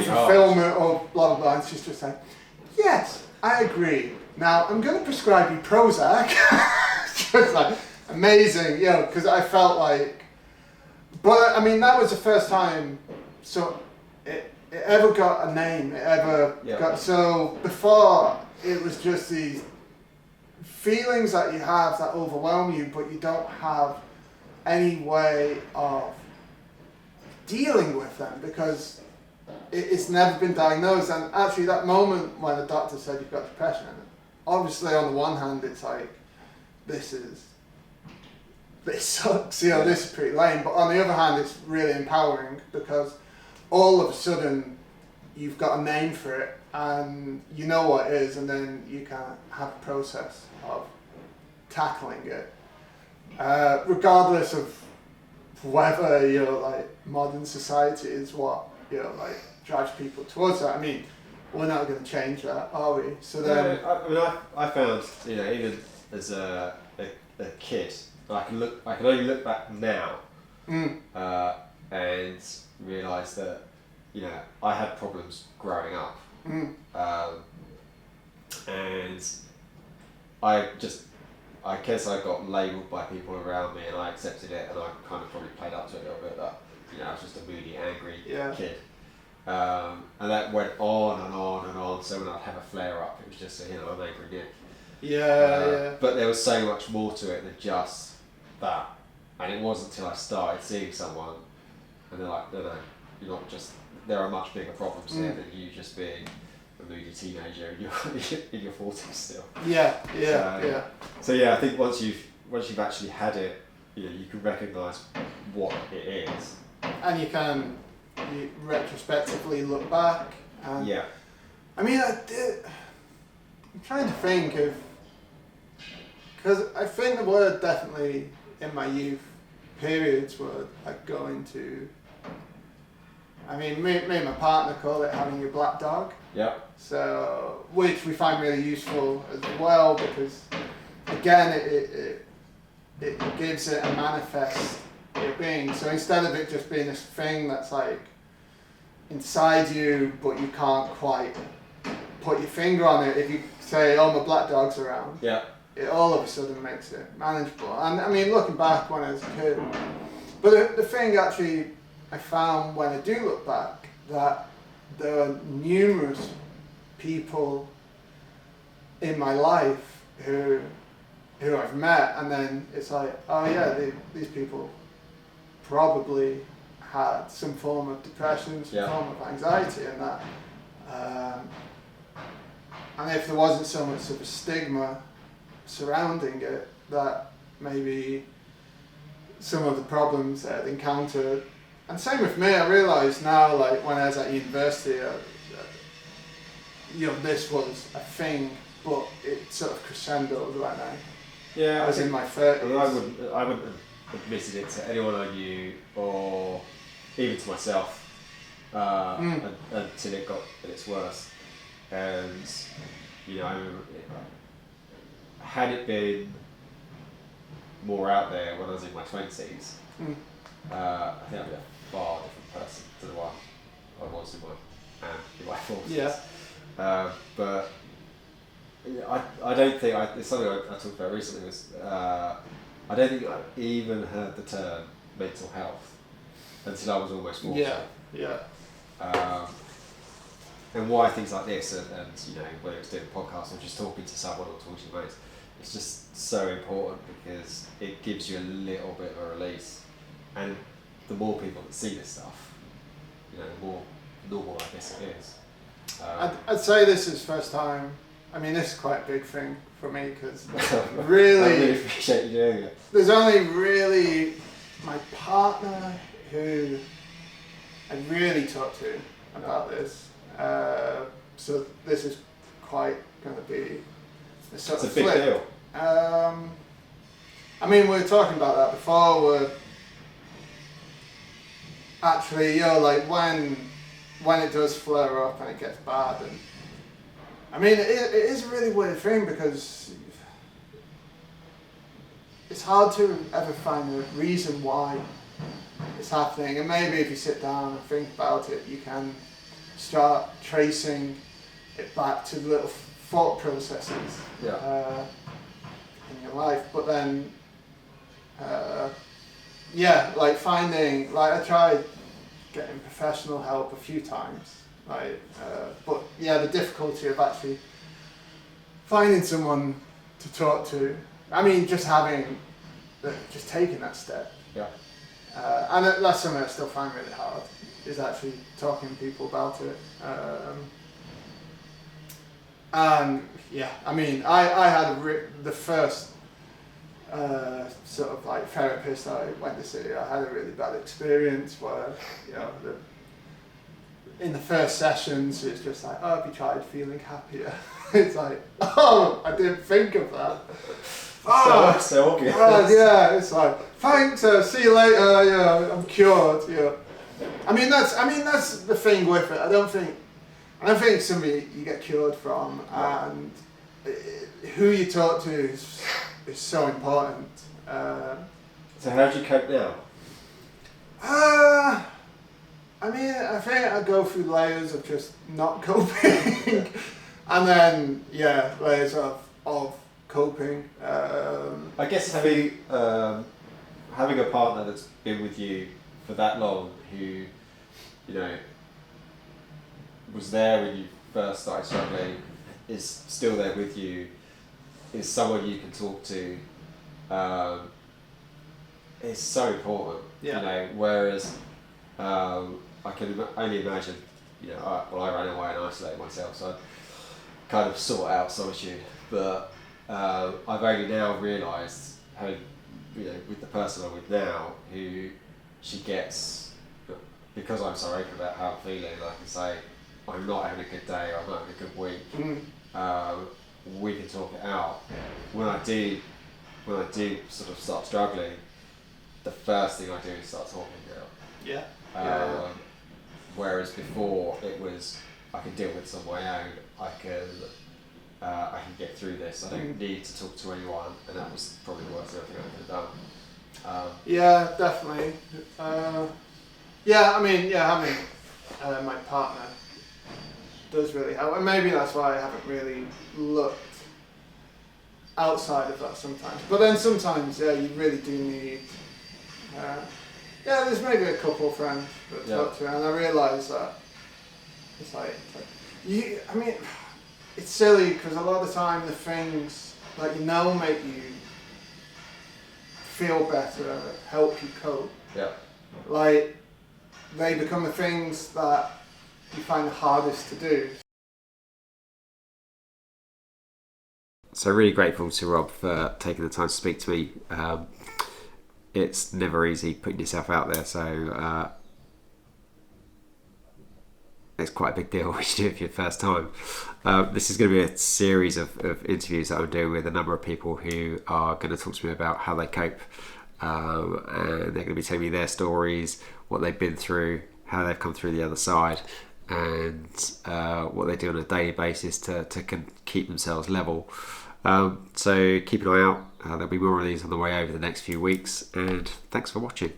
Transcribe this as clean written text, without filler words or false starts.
fulfillment or blah, blah, blah. And she's just like, yes, I agree. Now, I'm going to prescribe you Prozac. Just like, amazing, because I felt like, but I mean, that was the first time, so it ever got a name, got, so before it was just these feelings that you have that overwhelm you, but you don't have any way of dealing with them because it's never been diagnosed. And actually that moment when the doctor said you've got depression, obviously on the one hand it's like, this sucks, this is pretty lame, but on the other hand it's really empowering because all of a sudden you've got a name for it and you know what it is, and then you can have a process of tackling it, regardless of whether like modern society is what like drives people towards that. I mean, we're not going to change that, are we? So then, I found even as a kid, I can only look back now and realise that I had problems growing up, and I guess I got labelled by people around me, and I accepted it, and I kind of probably played up to it a little bit that I was just a moody, angry kid, and that went on and on and on. So when I'd have a flare up, it was just an angry Nick. But there was so much more to it than just that, and it wasn't until I started seeing someone, and they're like, no, you're not just. There are much bigger problems here than you just being a moody teenager in your 40s still. So I think once you've actually had it, you can recognise what it is, and you can retrospectively look back. And I mean, I'm trying to think of, because I think the word definitely in my youth periods were like going to. I mean, me and my partner call it having your black dog. Yeah. So, which we find really useful as well because, again, it gives it a manifest being. So instead of it just being this thing that's like inside you, but you can't quite put your finger on it. If you say, "Oh, my black dog's around," it all of a sudden makes it manageable. And I mean, looking back when I was a kid, but the thing actually. I found when I do look back that there are numerous people in my life who I've met, and then it's like, oh yeah, these people probably had some form of depression, some form of anxiety, and that. And if there wasn't so much of a stigma surrounding it, that maybe some of the problems that I'd encountered. And same with me, I realise now, like when I was at university, this was a thing, but it sort of crescendoed right now. Yeah, I was in my 30s. I wouldn't have admitted it to anyone I knew, or even to myself, until it got at its worst. And I remember, had it been more out there when I was in my 20s, I think I'd be a far different person to the one I was in my 40s. But I don't think, it's something I talked about recently, was I don't think I even heard the term mental health until I was almost 40. And why things like this, and whether it's doing a podcast or just talking to someone or talking to your mates, it's just so important because it gives you a little bit of a release. And the more people that see this stuff, the more normal I guess it is. I'd say this is first time. I mean, this is quite a big thing for me because really, I really appreciate you doing it. There's only really my partner who I really talk to about this. So this is quite going to be a sort of flip. It's a big deal. I mean, we were talking about that before. We're actually, like when it does flare up and it gets bad, and I mean, it is a really weird thing because it's hard to ever find a reason why it's happening. And maybe if you sit down and think about it, you can start tracing it back to the little thought processes in your life. But then, like finding, like I tried getting professional help a few times, like, but yeah, the difficulty of actually finding someone to talk to. I mean, just taking that step. Yeah. And that's something I still find really hard, is actually talking to people about it. And yeah, I mean, I had the first sort of like therapist I went to see. I had a really bad experience where, you know, in the first sessions it's just like, oh, have you tried feeling happier? It's like, oh, I didn't think of that. So obvious. Yeah, it's like, thanks, see you later, yeah, I'm cured, yeah. I mean that's the thing with it. I don't think somebody you get cured from, and who you talk to is so important. So how do you cope now? I mean, I think I go through layers of just not coping, and then layers of coping. I guess having a partner that's been with you for that long, who, you know, was there when you first started struggling, is still there with you, is someone you can talk to, is so important. Yeah. You know, whereas I can only imagine, you know, I ran away and isolated myself, so I kind of sought out solitude. But I've only now realised how, you know, with the person I'm with now, who she gets, because I'm so open about how I'm feeling, I can say, I'm not having a good day, or I'm not having a good week. We can talk it out. When I do sort of start struggling, the first thing I do is start talking it out. Whereas before it was, I can deal with this on my own. I can get through this. I don't need to talk to anyone, and that was probably the worst thing I could have done. Yeah, definitely. I mean, having my partner does really help, and maybe that's why I haven't really looked outside of that sometimes. But then sometimes, you really do need. There's maybe a couple of friends that talk to, and I realise that it's like you. I mean, it's silly because a lot of the time the things that you know make you feel better, help you cope. Yeah. Like they become the things that you find the hardest to do. So really grateful to Rob for taking the time to speak to me. It's never easy putting yourself out there, so it's quite a big deal when you do it for your first time. This is going to be a series of interviews that I'm doing with a number of people who are going to talk to me about how they cope, and they're going to be telling me their stories, what they've been through, how they've come through the other side, and what they do on a daily basis to keep themselves level. So keep an eye out. There'll be more of these on the way over the next few weeks, and thanks for watching.